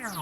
Informativo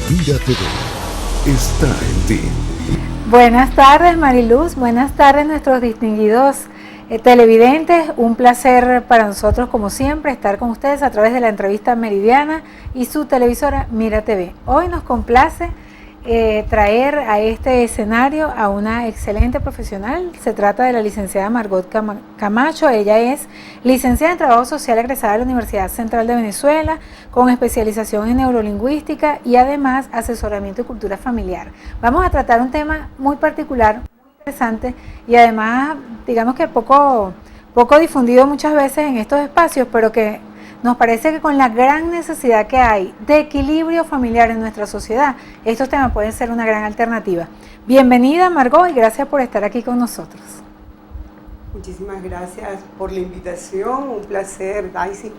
Mira TV está en ti. Buenas tardes, Mariluz. Buenas tardes, nuestros distinguidos televidentes. Un placer para nosotros, como siempre, estar con ustedes a través de la entrevista Meridiana y su televisora Mira TV. Hoy nos complace traer a este escenario a una excelente profesional. Se trata de la licenciada Margot Camacho. Ella es licenciada en Trabajo Social egresada de la Universidad Central de Venezuela, con especialización en neurolingüística y además asesoramiento y cultura familiar. Vamos a tratar un tema muy particular, muy interesante y además, digamos que poco difundido muchas veces en estos espacios, pero que nos parece que con la gran necesidad que hay de equilibrio familiar en nuestra sociedad, estos temas pueden ser una gran alternativa. Bienvenida, Margot, y gracias por estar aquí con nosotros. Muchísimas gracias por la invitación, un placer, Daisy.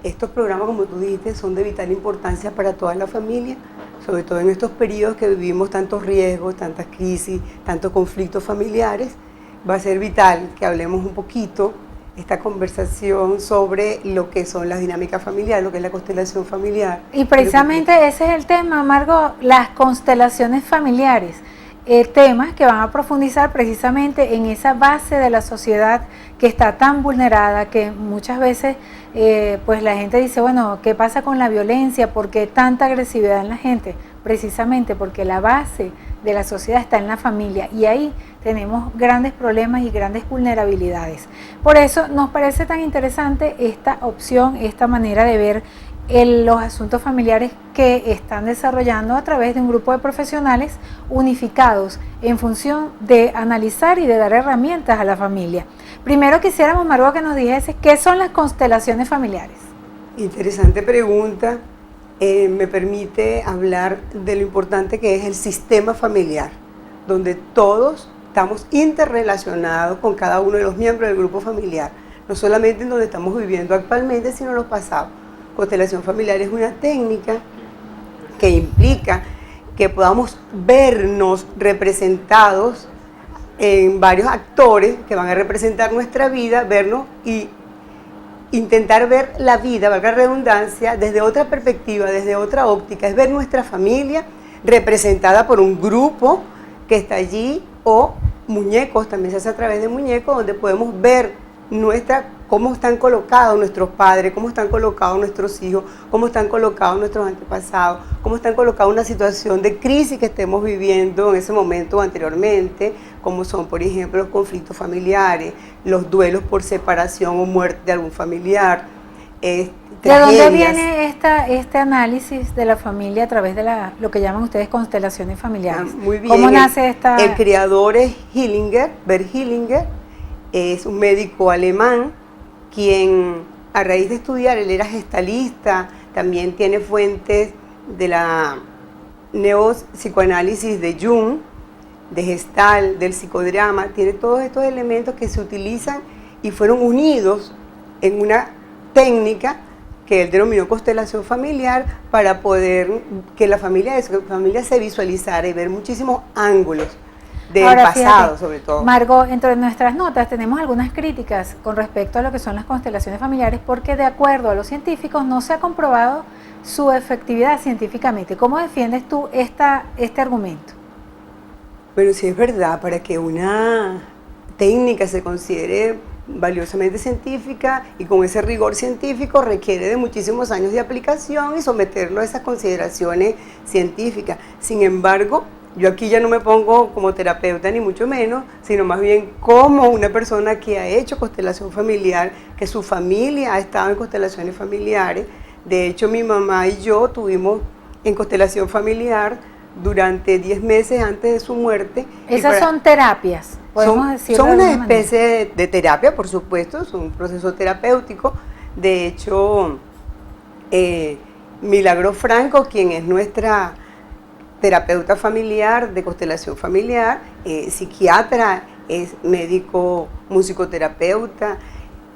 Estos programas, como tú dijiste, son de vital importancia para toda la familia, sobre todo en estos periodos que vivimos tantos riesgos, tantas crisis, tantos conflictos familiares. Va a ser vital que hablemos un poquito esta conversación sobre lo que son las dinámicas familiares, lo que es la constelación familiar. Y precisamente ese es el tema, Margot, las constelaciones familiares, temas que van a profundizar precisamente en esa base de la sociedad que está tan vulnerada, que muchas veces pues la gente dice, bueno, ¿qué pasa con la violencia? ¿Por qué tanta agresividad en la gente? Precisamente porque la base de la sociedad está en la familia y ahí tenemos grandes problemas y grandes vulnerabilidades. Por eso nos parece tan interesante esta opción, esta manera de ver los asuntos familiares que están desarrollando a través de un grupo de profesionales unificados en función de analizar y de dar herramientas a la familia. Primero quisiéramos, Margot, que nos dijese qué son las constelaciones familiares. Interesante pregunta. Me permite hablar de lo importante que es el sistema familiar, donde todos estamos interrelacionados con cada uno de los miembros del grupo familiar, no solamente en donde estamos viviendo actualmente, sino en los pasados. Constelación familiar es una técnica que implica que podamos vernos representados en varios actores que van a representar nuestra vida, vernos y intentar ver la vida, valga la redundancia, desde otra perspectiva, desde otra óptica, es ver nuestra familia representada por un grupo que está allí, o muñecos, también se hace a través de muñecos, donde podemos ver cómo están colocados nuestros padres, cómo están colocados nuestros hijos, cómo están colocados nuestros antepasados, cómo están colocados en una situación de crisis que estemos viviendo en ese momento o anteriormente, como son, por ejemplo, los conflictos familiares, los duelos por separación o muerte de algún familiar. ¿De dónde viene este análisis de la familia a través de lo que llaman ustedes constelaciones familiares? Muy bien. ¿Cómo nace esta? El creador es Bert Hellinger, es un médico alemán, quien a raíz de estudiar, él era gestalista, también tiene fuentes de la neopsicoanálisis de Jung, de Gestalt, del psicodrama, tiene todos estos elementos que se utilizan y fueron unidos en una técnica que él denominó constelación familiar, para poder que la familia se visualizara y ver muchísimos ángulos del pasado, fíjate, sobre todo. Margot, entre nuestras notas tenemos algunas críticas con respecto a lo que son las constelaciones familiares, porque de acuerdo a los científicos no se ha comprobado su efectividad científicamente. ¿Cómo defiendes tú este argumento? Bueno, sí es verdad, para que una técnica se considere valiosamente científica y con ese rigor científico, requiere de muchísimos años de aplicación y someterlo a esas consideraciones científicas. Sin embargo, yo aquí ya no me pongo como terapeuta ni mucho menos, sino más bien como una persona que ha hecho constelación familiar, que su familia ha estado en constelaciones familiares. De hecho, mi mamá y yo tuvimos en constelación familiar durante 10 meses antes de su muerte. Esas son terapias, podemos decir. Son una especie de terapia, por supuesto, es un proceso terapéutico. De hecho, Milagro Franco, quien es nuestra terapeuta familiar de constelación familiar, psiquiatra, es médico musicoterapeuta,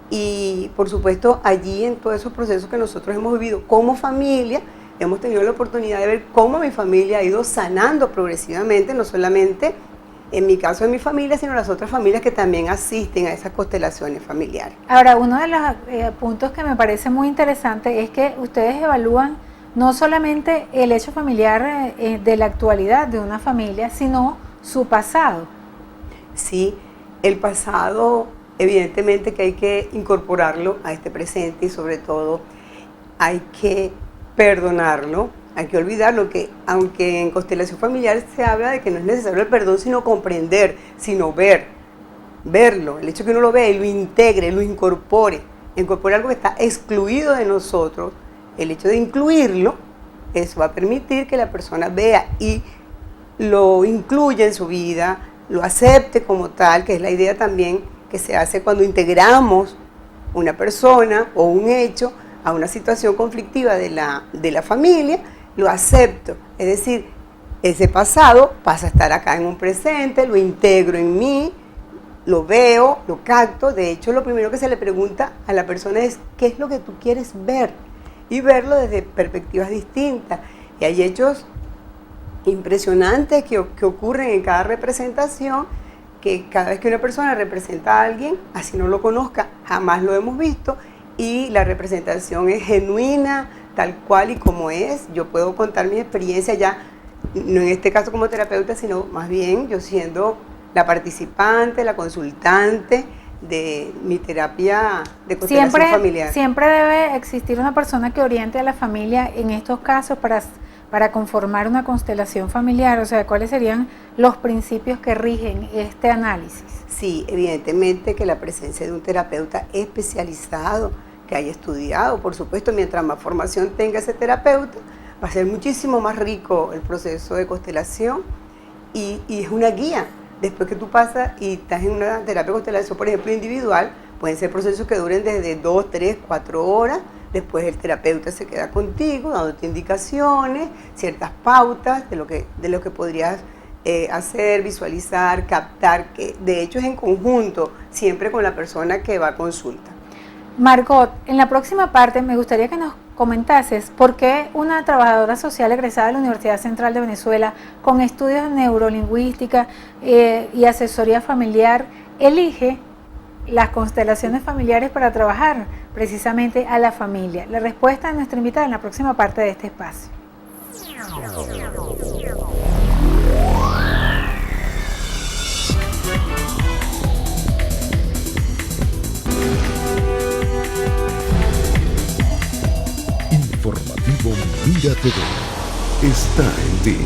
y por supuesto allí en todos esos procesos que nosotros hemos vivido como familia, hemos tenido la oportunidad de ver cómo mi familia ha ido sanando progresivamente, no solamente en mi caso de mi familia, sino las otras familias que también asisten a esas constelaciones familiares. Ahora, uno de los puntos que me parece muy interesante es que ustedes evalúan no solamente el hecho familiar de la actualidad de una familia, sino su pasado. Sí, el pasado evidentemente que hay que incorporarlo a este presente y sobre todo hay que perdonarlo, hay que olvidarlo, que aunque en constelación familiar se habla de que no es necesario el perdón sino comprender, sino verlo, el hecho que uno lo ve y lo integre, lo incorpore algo que está excluido de nosotros, el hecho de incluirlo, eso va a permitir que la persona vea y lo incluya en su vida, lo acepte como tal, que es la idea también que se hace cuando integramos una persona o un hecho a una situación conflictiva de la familia, lo acepto. Es decir, ese pasado pasa a estar acá en un presente, lo integro en mí, lo veo, lo capto. De hecho, lo primero que se le pregunta a la persona es ¿qué es lo que tú quieres ver? Y verlo desde perspectivas distintas. Y hay hechos impresionantes que ocurren en cada representación, que cada vez que una persona representa a alguien, así no lo conozca, jamás lo hemos visto, y la representación es genuina, tal cual y como es. Yo puedo contar mi experiencia ya, no en este caso como terapeuta, sino más bien yo siendo la participante, la consultante de mi terapia de constelación familiar. Siempre debe existir una persona que oriente a la familia en estos casos para conformar una constelación familiar. O sea, ¿cuáles serían los principios que rigen este análisis? Sí, evidentemente que la presencia de un terapeuta especializado, que haya estudiado, por supuesto, mientras más formación tenga ese terapeuta, va a ser muchísimo más rico el proceso de constelación y es una guía. Después que tú pasas y estás en una terapia de constelación, por ejemplo, individual, pueden ser procesos que duren desde 2, 3, 4 horas. Después el terapeuta se queda contigo, dándote indicaciones, ciertas pautas de lo que podrías hacer, visualizar, captar, que de hecho es en conjunto, siempre con la persona que va a consulta. Margot, en la próxima parte me gustaría que nos comentases por qué una trabajadora social egresada de la Universidad Central de Venezuela, con estudios de neurolingüística y asesoría familiar, elige las constelaciones familiares para trabajar precisamente a la familia. La respuesta de nuestra invitada en la próxima parte de este espacio. Informativo Mira TV está en ti.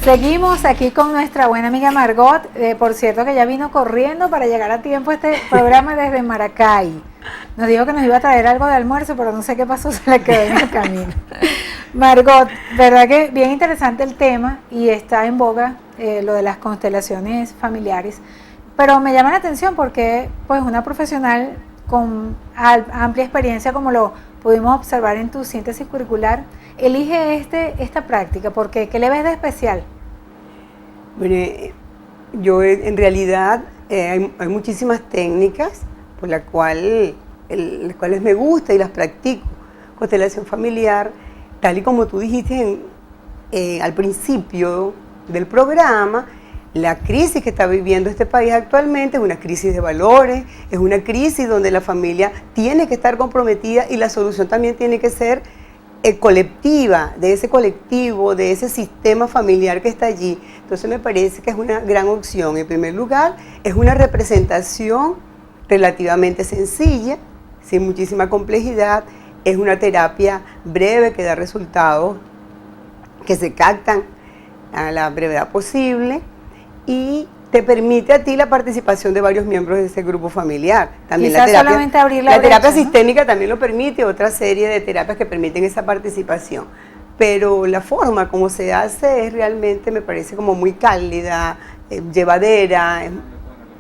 Seguimos aquí con nuestra buena amiga Margot, por cierto que ya vino corriendo para llegar a tiempo a este programa desde Maracay. Nos dijo que nos iba a traer algo de almuerzo, pero no sé qué pasó, se le quedó en el camino. Margot, verdad que bien interesante el tema y está en boga lo de las constelaciones familiares, pero me llama la atención porque pues una profesional con amplia experiencia, como lo pudimos observar en tu síntesis curricular, elige esta práctica. ¿Por qué? ¿Qué le ves de especial? Bueno, yo en realidad hay muchísimas técnicas por las cuales me gusta y las practico. Constelación familiar, tal y como tú dijiste al principio del programa, la crisis que está viviendo este país actualmente es una crisis de valores, es una crisis donde la familia tiene que estar comprometida y la solución también tiene que ser colectiva, de ese colectivo, de ese sistema familiar que está allí. Entonces me parece que es una gran opción. En primer lugar, es una representación relativamente sencilla, sin muchísima complejidad, es una terapia breve que da resultados que se captan a la brevedad posible y te permite a ti la participación de varios miembros de ese grupo familiar. También quizás solamente abrir la terapia brecha, ¿no? sistémica también lo permite, otra serie de terapias que permiten esa participación. Pero la forma como se hace es realmente, me parece como muy cálida, llevadera,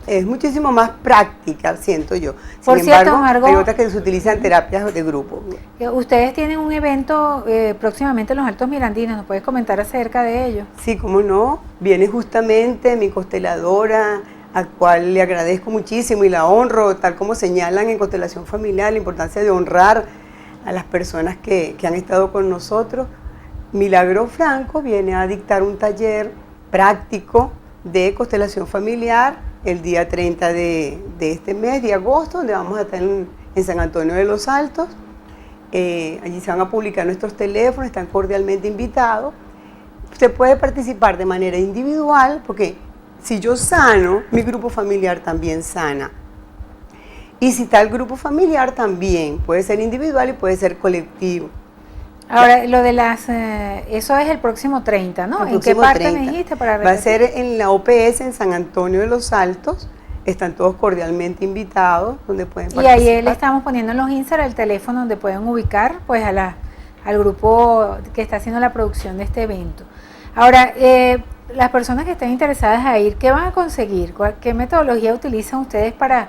es muchísimo más práctica, siento yo. Por Sin cierto, embargo, Margot, hay otras que se utilizan terapias de grupo. Ustedes tienen un evento próximamente en los Altos Mirandinos, ¿nos puedes comentar acerca de ello? Sí, cómo no. Viene justamente mi consteladora, a cual le agradezco muchísimo y la honro, tal como señalan en Constelación Familiar, la importancia de honrar a las personas que han estado con nosotros. Milagro Franco viene a dictar un taller práctico de constelación familiar el día 30 de este mes, de agosto, donde vamos a estar en San Antonio de los Altos. Allí se van a publicar nuestros teléfonos, están cordialmente invitados. Usted puede participar de manera individual, porque si yo sano, mi grupo familiar también sana. Y si está el grupo familiar también, puede ser individual y puede ser colectivo. Ahora, lo de eso es el próximo 30, ¿no? ¿En qué parte 30. me dijiste para Va a repetir? ser en la OPS en San Antonio de los Altos. Están todos cordialmente invitados, donde pueden participar. Y ahí le estamos poniendo en los insert el teléfono donde pueden ubicar pues al grupo que está haciendo la producción de este evento. Ahora, las personas que estén interesadas a ir, ¿qué van a conseguir? ¿Qué metodología utilizan ustedes para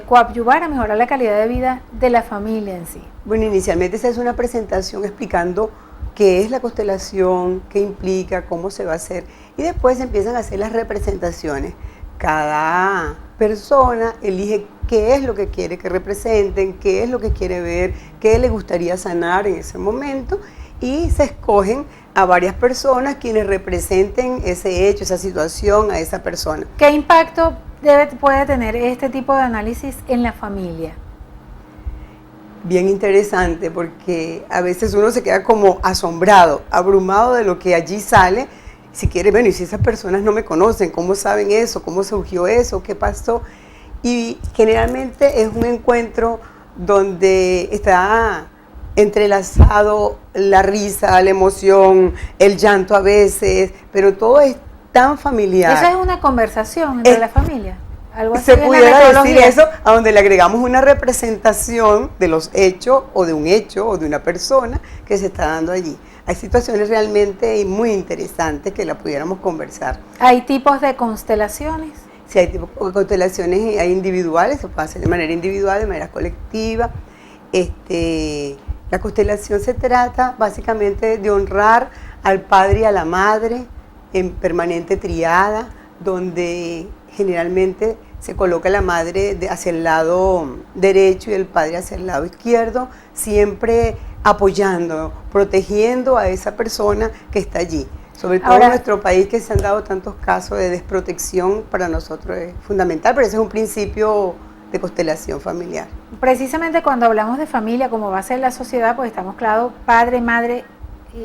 coadyuvar a mejorar la calidad de vida de la familia en sí? Bueno, inicialmente se hace una presentación explicando qué es la constelación, qué implica, cómo se va a hacer, y después empiezan a hacer las representaciones. Cada persona elige qué es lo que quiere que representen, qué es lo que quiere ver, qué le gustaría sanar en ese momento, y se escogen a varias personas quienes representen ese hecho, esa situación, a esa persona. ¿Qué impacto puede tener este tipo de análisis en la familia? Bien interesante, porque a veces uno se queda como asombrado, abrumado de lo que allí sale. Si quiere, bueno, y si esas personas no me conocen, ¿cómo saben eso? ¿Cómo surgió eso? ¿Qué pasó? Y generalmente es un encuentro donde está entrelazado la risa, la emoción, el llanto a veces, pero todo es tan familiar. Eso es una conversación entre la familia. Algo así se es la pudiera decir metodología. eso, a donde le agregamos una representación de los hechos, o de un hecho, o de una persona que se está dando allí. Hay situaciones realmente muy interesantes que la pudiéramos conversar. ¿Hay tipos de constelaciones? Si hay tipo de constelaciones, hay individuales, se puede hacer de manera individual, de manera colectiva. La constelación se trata básicamente de honrar al padre y a la madre en permanente triada, donde generalmente se coloca la madre hacia el lado derecho y el padre hacia el lado izquierdo, siempre apoyando, protegiendo a esa persona que está allí. Sobre todo en nuestro país, que se han dado tantos casos de desprotección, para nosotros es fundamental, pero ese es un principio de constelación familiar. Precisamente cuando hablamos de familia como base de la sociedad, pues estamos claros, padre, madre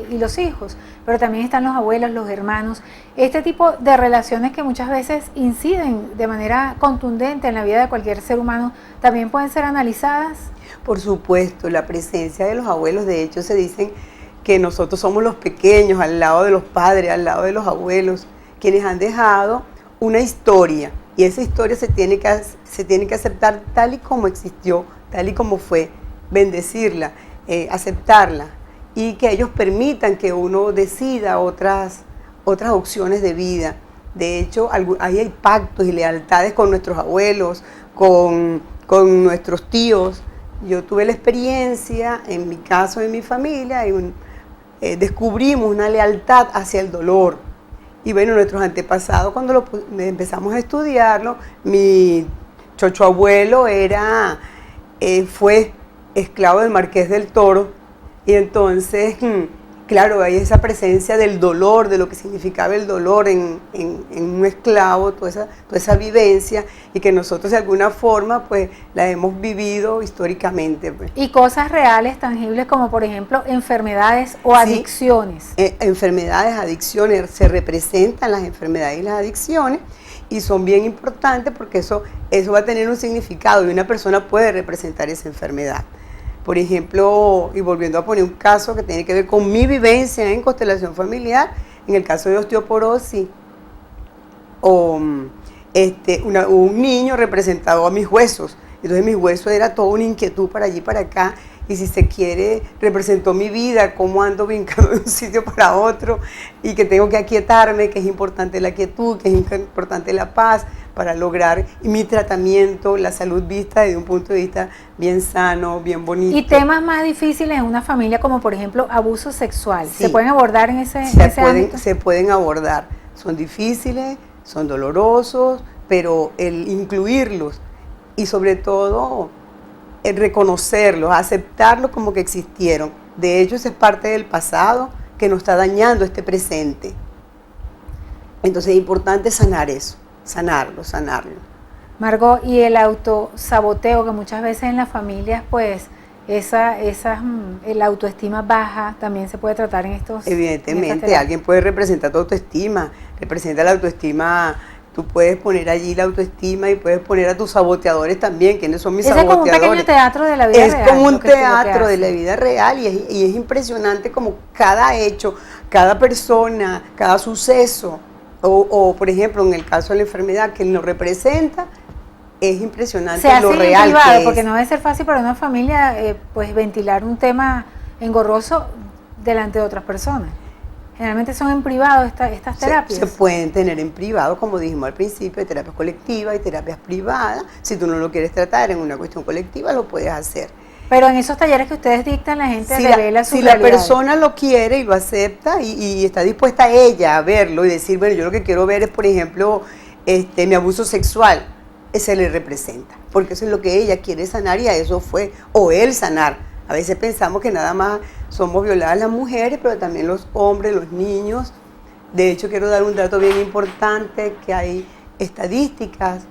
y los hijos, pero también están los abuelos, los hermanos. Este tipo de relaciones que muchas veces inciden de manera contundente en la vida de cualquier ser humano, también pueden ser analizadas. Por supuesto, la presencia de los abuelos, de hecho se dicen que nosotros somos los pequeños al lado de los padres, al lado de los abuelos, quienes han dejado una historia, y esa historia se tiene que aceptar tal y como existió, tal y como fue, bendecirla, aceptarla, y que ellos permitan que uno decida otras opciones de vida. De hecho, hay pactos y lealtades con nuestros abuelos, con nuestros tíos. Yo tuve la experiencia, en mi caso, en mi familia, descubrimos una lealtad hacia el dolor. Y bueno, nuestros antepasados, cuando empezamos a estudiarlo, mi chocho abuelo fue esclavo del Marqués del Toro, y entonces, claro, hay esa presencia del dolor, de lo que significaba el dolor en un esclavo, toda esa vivencia, y que nosotros de alguna forma pues la hemos vivido históricamente. Pues. Y cosas reales, tangibles, como por ejemplo enfermedades o adicciones. Enfermedades, adicciones, se representan las enfermedades y las adicciones, y son bien importantes porque eso va a tener un significado, y una persona puede representar esa enfermedad. Por ejemplo, y volviendo a poner un caso que tiene que ver con mi vivencia en constelación familiar, en el caso de osteoporosis, un niño representado a mis huesos. Entonces mis huesos era toda una inquietud para allí y para acá, y si se quiere, representó mi vida, cómo ando brincando de un sitio para otro, y que tengo que aquietarme, que es importante la quietud, que es importante la paz, para lograr mi tratamiento, la salud vista desde un punto de vista bien sano, bien bonito. Y temas más difíciles en una familia, como por ejemplo abuso sexual, sí, ¿se pueden abordar en ese ámbito? Se pueden abordar, son difíciles, son dolorosos, pero el incluirlos, y sobre todo reconocerlos, aceptarlos como que existieron. De hecho, esa es parte del pasado que nos está dañando este presente. Entonces es importante sanar eso, sanarlo. Margot, y el autosaboteo que muchas veces en las familias, pues, la autoestima baja también se puede tratar en estos. Evidentemente, alguien puede representar tu autoestima, representa la autoestima. Tú puedes poner allí la autoestima y puedes poner a tus saboteadores también. ¿Quiénes son mis saboteadores? Es como un pequeño teatro de la vida real. Es como un teatro de la vida real y es impresionante como cada hecho, cada persona, cada suceso, o por ejemplo en el caso de la enfermedad que lo representa, es impresionante lo real en privado, que es. Porque no debe ser fácil para una familia pues ventilar un tema engorroso delante de otras personas. Generalmente son en privado estas terapias. Se pueden tener en privado, como dijimos al principio, hay terapias colectivas y terapias privadas. Si tú no lo quieres tratar en una cuestión colectiva, lo puedes hacer. Pero en esos talleres que ustedes dictan, la gente revela su Si realidad. la persona lo quiere y lo acepta y está dispuesta ella a verlo y decir, bueno, yo lo que quiero ver es, por ejemplo, mi abuso sexual, se le representa. Porque eso es lo que ella quiere sanar y a eso fue, o él sanar. A veces pensamos que nada más somos violadas las mujeres, pero también los hombres, los niños. De hecho, quiero dar un dato bien importante, que hay estadísticas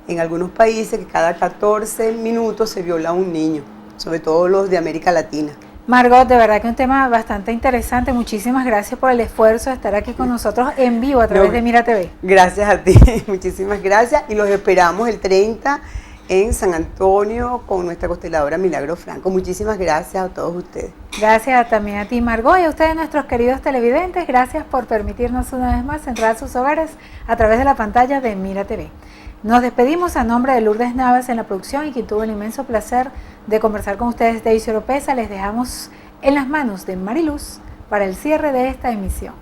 en algunos países que cada 14 minutos se viola a un niño, sobre todo los de América Latina. Margot, de verdad que un tema bastante interesante. Muchísimas gracias por el esfuerzo de estar aquí con nosotros en vivo a través de Mira TV. Gracias a ti, muchísimas gracias y los esperamos el 30 en San Antonio con nuestra consteladora Milagro Franco. Muchísimas gracias a todos ustedes. Gracias también a ti, Margot, y a ustedes, nuestros queridos televidentes. Gracias por permitirnos una vez más entrar a sus hogares a través de la pantalla de Mira TV. Nos despedimos a nombre de Lourdes Navas en la producción y quien tuvo el inmenso placer de conversar con ustedes, Daisy Oropesa. Les dejamos en las manos de Mariluz para el cierre de esta emisión.